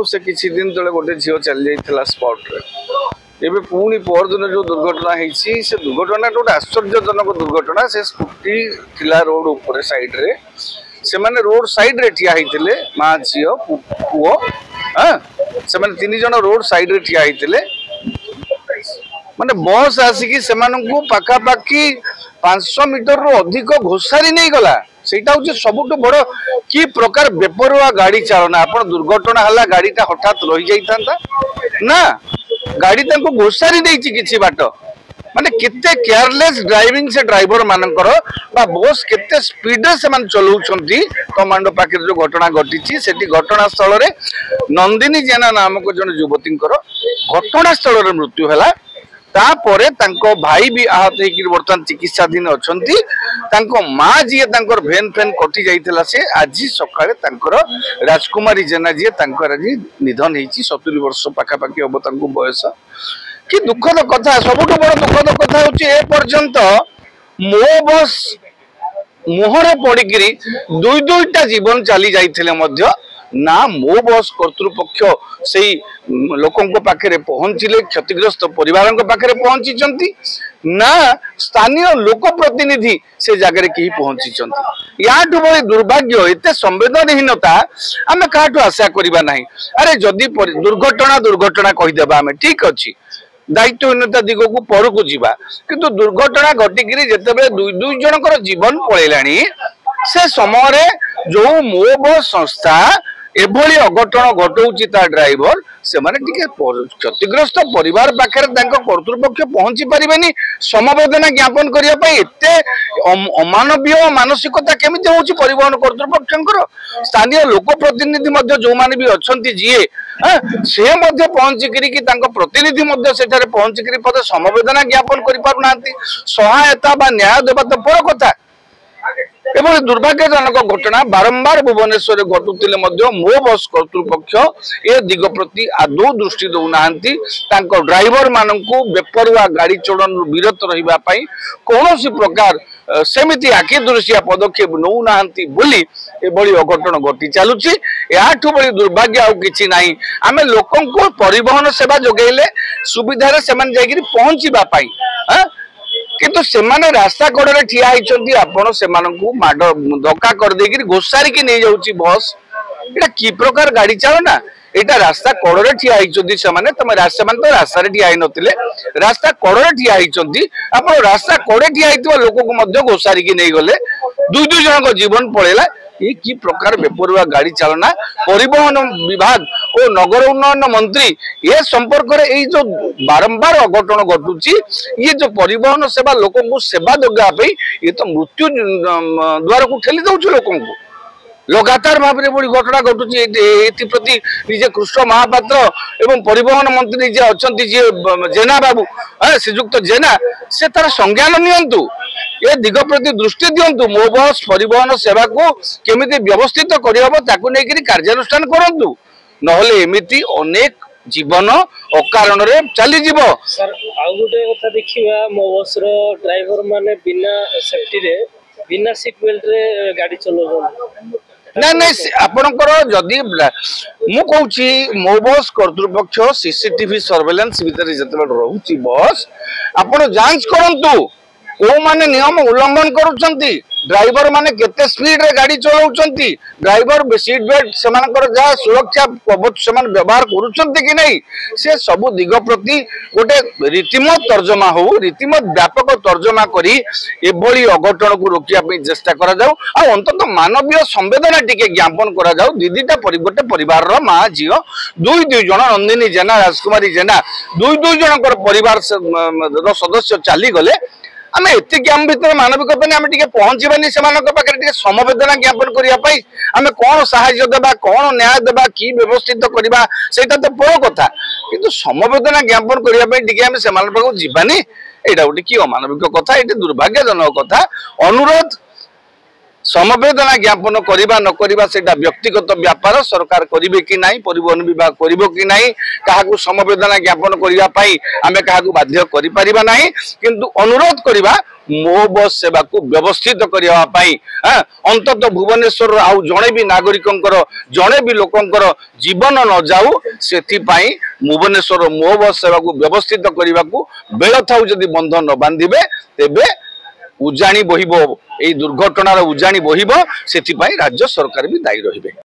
से किसी दिन तले गोटे झील चली जाता स्पॉट एवं पुणी पर दिन जो दुर्घटना होती से दुर्घटना गोटे आश्चर्यजनक दुर्घटना से स्कूटी थिला रोड ऊपर साइड रे से माने रोड साइड रे ठिया होते माँ झी पुओ हाँ से माने 3 जन रोड साइड रे ठिया होते माने बस आसिकी से पाखापाखि 500 मीटर रु अधिक घोषारी नहीं गला सेटा हूँ सबुठ बड़ कि प्रकार बेपरुआ गाड़ी चालना आप दुर्घटना है गाड़ीटा हठात रही जाता ना गाड़ी घोषारी देछि बाट माने केते केयरलेस ड्राइविंग से ड्राइवर मानकर बा बस केते स्पीड से मान चलाउछंती कमांडो पाखे जो घटना घटी सेठी घटना स्थल रे नंदिनी जेना नामक जन युवतींकर घटना स्थल रे मृत्यु हैला तापरे तांको भाई भी आहत होकर बर्तमान चिकित्साधीन अच्छी माँ जी भेन फेन कटि जाइथिला से आज सकाळे तांकर राजकुमारी जेना जी आज निधन होती 70 वर्ष पाखापाखि हम तांको बयस कि दुखद कथा सबुठ बड़ दुखद कथा ए पर्यंत मो बस मुहरे पड़िकी दुईटा जीवन चली जाइथिले मध्य ना मो बस कर्तृपक्ष से लोकों पाखे पहुंचले क्षतिग्रस्त परिवार पाखे पहुंची ना स्थानीय लोक प्रतिनिधि से जगह कहीं पहुंची याठू बड़ी दुर्भाग्य एत संवेदनहीनता आम क्या आशा करवा ना अरे जदि दुर्घटना दुर्घटना कहीदेवा आम ठीक अच्छी दायित्वहीनता दिग को पर को जीवा किंतु दुर्घटना घटिकी जिते दुई जनकर जीवन पलैलानी से समय जो मो बस संस्था एभली अघटन घटाऊँच ड्राइवर से माने टिके क्षतिग्रस्त परिवार पाखे कर्तृपक्ष पहुंची पारे समवेदना ज्ञापन करने एते अमानवीय मानसिकता केमिति होउची परिवहन कर्तृपक्षंकर स्थानीय लोक प्रतिनिधि जो माने भी अच्छी जी से पहुंचिकी प्रतिनिधि पहुंचिकी समवेदना ज्ञापन कर सहायता न्याय देवा तो पर कथा एवं दुर्भाग्यजनक घटना बारंबार भुवनेश्वर घटुले मो बस कर्तृपक्ष ए दिग प्रति आदौ दृष्टि दौना ड्राइवर मान बेपरुआ गाड़ी चलन विरत रही कौन प्रकार सेमिति आखि दृश्या पदक्षेप नौना अघटन घटी चलुची याठू बड़ी दुर्भाग्य आउ किछि नाही आमे लोकन को परिवहन सेवा जोगैले सुविधा रे सेमान जागिरि पहुंचीबा पाई किंतु सेमाने रास्ता कड़े ठिया होती आपण से माड धक्का कर देकी घोषारी की नहीं जाऊँगी बस एटा कि प्रकार गाड़ी चालना एटा रास्ता कड़े ठिया होती से तुम तो रास्ता ठिया नथिले रास्ता कड़े ठिया होती आप रास्ता कड़े ठिया होता लोक को घोषारी की नहीं गले दुई जन जीवन पलैला ये कि प्रकार बेपरुआ गाड़ी चालना परिवहन विभाग और नगर उन्नयन मंत्री ये संपर्क में ये जो बारंबार अघटन घटुची ये जो परिवहन सेवा लोक को सेवा देवाई ये तो मृत्यु द्वार को ठेली दौर लोक को लगातार भाव में बड़ी घटना घटुची प्रति निजे कृष्ण महापात्र एवं परिवहन मंत्री जे अच्छा जी जेना बाबू श्रीजुक्त जेना से तार संज्ञान नियंतु ये दिग प्रति दृष्टि दिंतु मो बस परिवहन सेवा को केमिति व्यवस्थित करने कार्यानुष्ठान करंतु नहले एमिति अनेक जीवन अकारण रे चली जीव सर आउ गुटे कथा देखिबा मो बस रो ड्राइवर माने बिना सेफ्टी रे बिना सीट बेल्ट रे गाड़ी चलो ना नहीं आपणकर जदि मु कहूँ मो बस कर्तृपक्ष सीसीटीवी सर्वेलेंस भितर जिते रोची बस आपण जांच करंतु को माने नियम उल्लंघन करुछंती ड्राइवर माने केते स्पीड रे गाड़ी चलाउछंती ड्राइवर सीट बेल्ट सेमानकर जा सुरक्षा कवच सेमान व्यवहार करुछंती कि नहीं से सब दिग प्रति गोटे रीतिमत तर्जमा हो रीतिमत व्यापक तर्जमा करी एभली अघटन को रोकिया पे चेष्टा करा जाऊ आ अंतत मानवीय संवेदना टिके ज्ञापन करा जाऊ दीदीटा गोटे परिवार रो मां जियो दुई जन नंदिनी जेना राजकुमारी जेना दुई जनकर परिवार सदस्य चली गले आम एतिक आम भर मानविकता नहीं आम पहुंचानी से समवेदना ज्ञापन करने आम कौन साहाय्य देवा कौन न्याय देवा कि व्यवस्थित करवा से तो पर कथा किंतु समवेदना ज्ञापन करने से जीवानी यहाँ गोटे कि अमानविक कथा ये दुर्भाग्यजनक कथा अनुरोध समवेदना ज्ञापन करवा न करवा से व्यक्तिगत व्यापार सरकार करेंगे कि नहीं परिवहन विभाग करिबो कि नहीं क्या समवेदना ज्ञापन करने आम क्या बाध्य करा किंतु अनुरोध करवा मो बस सेवा को व्यवस्थित करने अंतत भुवनेश्वर आउ जड़े भी नागरिक जड़े भी लोकंर जीवन न जाऊ से भुवनेश्वर मो बस सेवा को व्यवस्थित करने को बेल था जदि बंध न बांधे तेबे उजाणी बहिबो दुर्घटनार उजाणी बहिबो से राज्य सरकार भी दायी रहिबे।